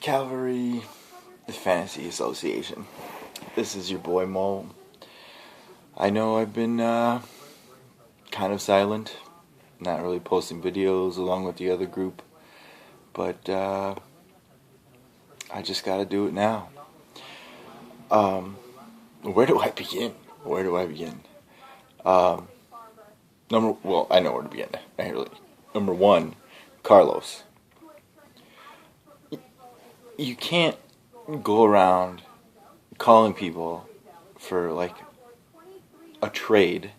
Calvary Fantasy Association. This is your boy Mo. I know I've been kind of silent, not really posting videos along with the other group, but I just gotta do it now. Where do I begin? I know where to begin, actually. Number one, Carlos. You can't go around calling people for like a trade.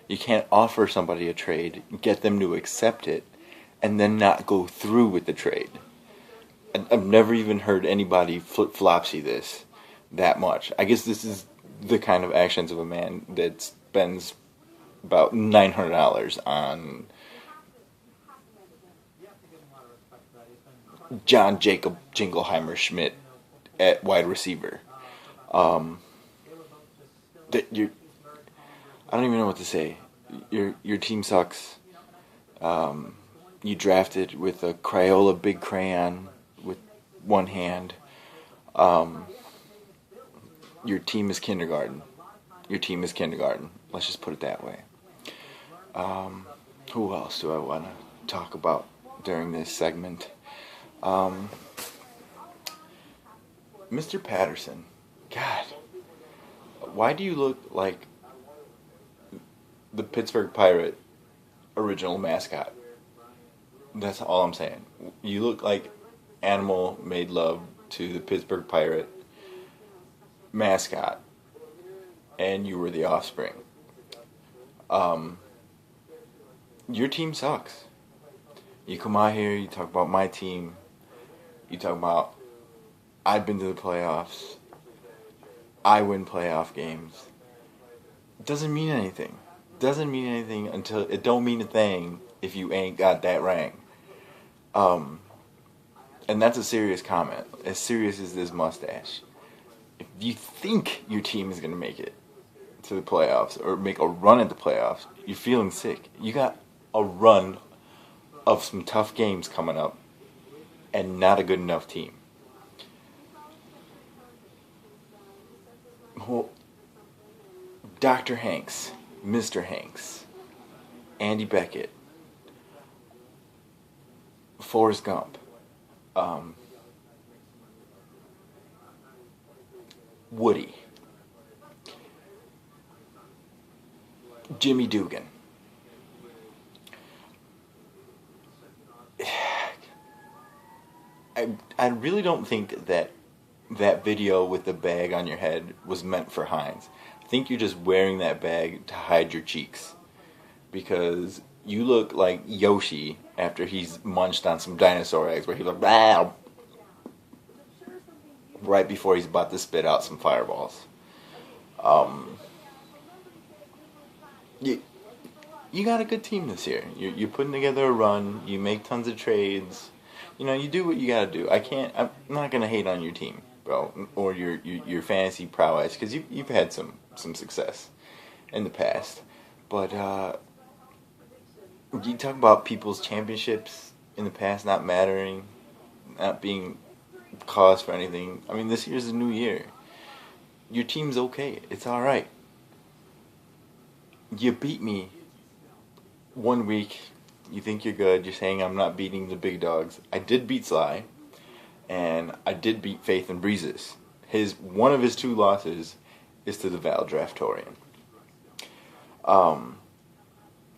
You can't offer somebody a trade, get them to accept it, and then not go through with the trade. I've never even heard anybody flip-flopsy this that much. I guess this is the kind of actions of a man that spends about $900 on John Jacob Jingleheimer Schmidt at wide receiver. I don't even know what to say. Your team sucks. You drafted with a Crayola big crayon with one hand. Your team is kindergarten. Let's just put it that way. Who else do I want to talk about during this segment? Mr. Patterson. God, why do you look like the Pittsburgh Pirate original mascot? That's all I'm saying. You look like Animal made love to the Pittsburgh Pirate mascot, and you were the offspring. Your team sucks. You come out here, you talk about my team, you talk about I've been to the playoffs, I win playoff games. It doesn't mean anything. Until it don't mean a thing if you ain't got that ring. And that's a serious comment. As serious as this mustache. If you think your team is going to make it to the playoffs or make a run at the playoffs, you're feeling sick. You got a run of some tough games coming up and not a good enough team. Well, Dr. Hanks, Mr. Hanks, Andy Beckett, Forrest Gump, Woody, Jimmy Dugan. I really don't think that video with the bag on your head was meant for Heinz. I think you're just wearing that bag to hide your cheeks. Because you look like Yoshi after he's munched on some dinosaur eggs where he's like, "Bah!" right before he's about to spit out some fireballs. You got a good team this year. You're putting together a run. You make tons of trades. You do what you gotta do. I'm not gonna hate on your team, bro, or your fantasy prowess, because you've had some success in the past. But you talk about people's championships in the past not mattering, not being cause for anything. I mean, this year's a new year. Your team's okay. It's all right. You beat me 1 week. You think you're good. You're saying I'm not beating the big dogs. I did beat Sly, and I did beat Faith and Breezes. One of his 2 losses is to the Val Draftorian.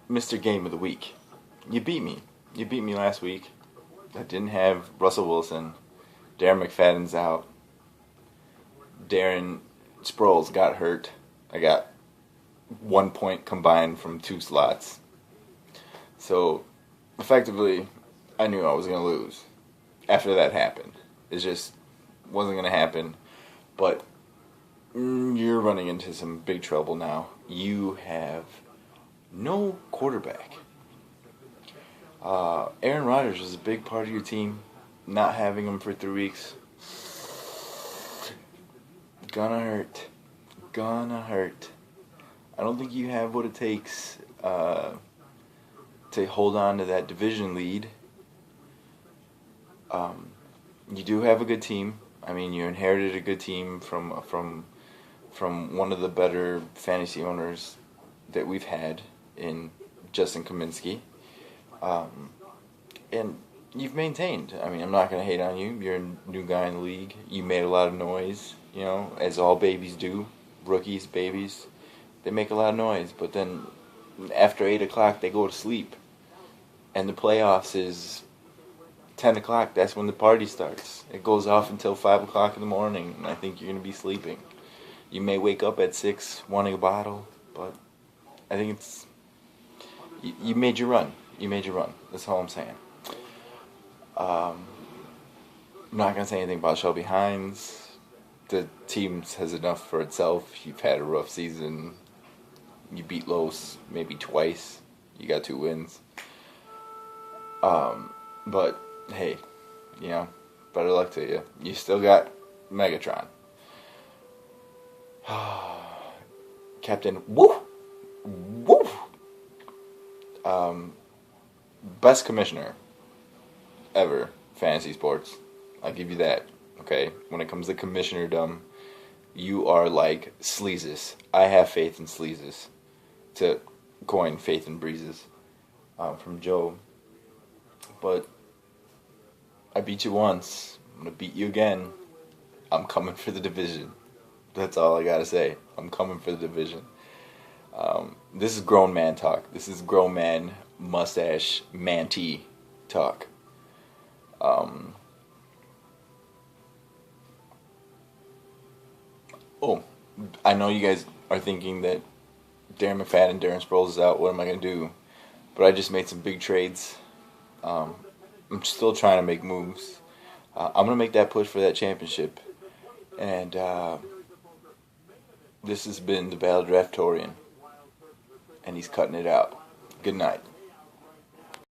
Mr. Game of the Week. You beat me. You beat me last week. I didn't have Russell Wilson. Darren McFadden's out. Darren Sproles got hurt. I got 1 point combined from 2 slots. So, effectively, I knew I was going to lose after that happened. It just wasn't going to happen. But you're running into some big trouble now. You have no quarterback. Aaron Rodgers was a big part of your team. Not having him for 3 weeks. Gonna hurt. I don't think you have what it takes to hold on to that division lead. You do have a good team. I mean, you inherited a good team from one of the better fantasy owners that we've had in Justin Kaminsky. Um, and you've maintained. I mean, I'm not going to hate on you. You're a new guy in the league. You made a lot of noise, as all babies do. Rookies, babies, they make a lot of noise. But then after 8 o'clock, they go to sleep. And the playoffs is 10 o'clock. That's when the party starts. It goes off until 5 o'clock in the morning, and I think you're going to be sleeping. You may wake up at 6 wanting a bottle, but I think you made your run. You made your run. That's all I'm saying. I'm not going to say anything about Shelby Hines. The team has enough for itself. You've had a rough season. You beat Los maybe twice. You got 2 wins. But, hey, better luck to you. You still got Megatron. Captain Woo! Woo! Best commissioner ever, fantasy sports. I'll give you that, okay? When it comes to commissioner-dom, you are like Sleezus. I have faith in Sleezus. To coin Faith in Breezes from Joe. But I beat you once. I'm going to beat you again. I'm coming for the division. That's all I got to say. I'm coming for the division. This is grown man talk. This is grown man mustache manty talk. I know you guys are thinking that Darren McFadden and Darren Sproles is out. What am I going to do? But I just made some big trades. I'm still trying to make moves. I'm going to make that push for that championship. And this has been the Battle Draftorian. And he's cutting it out. Good night.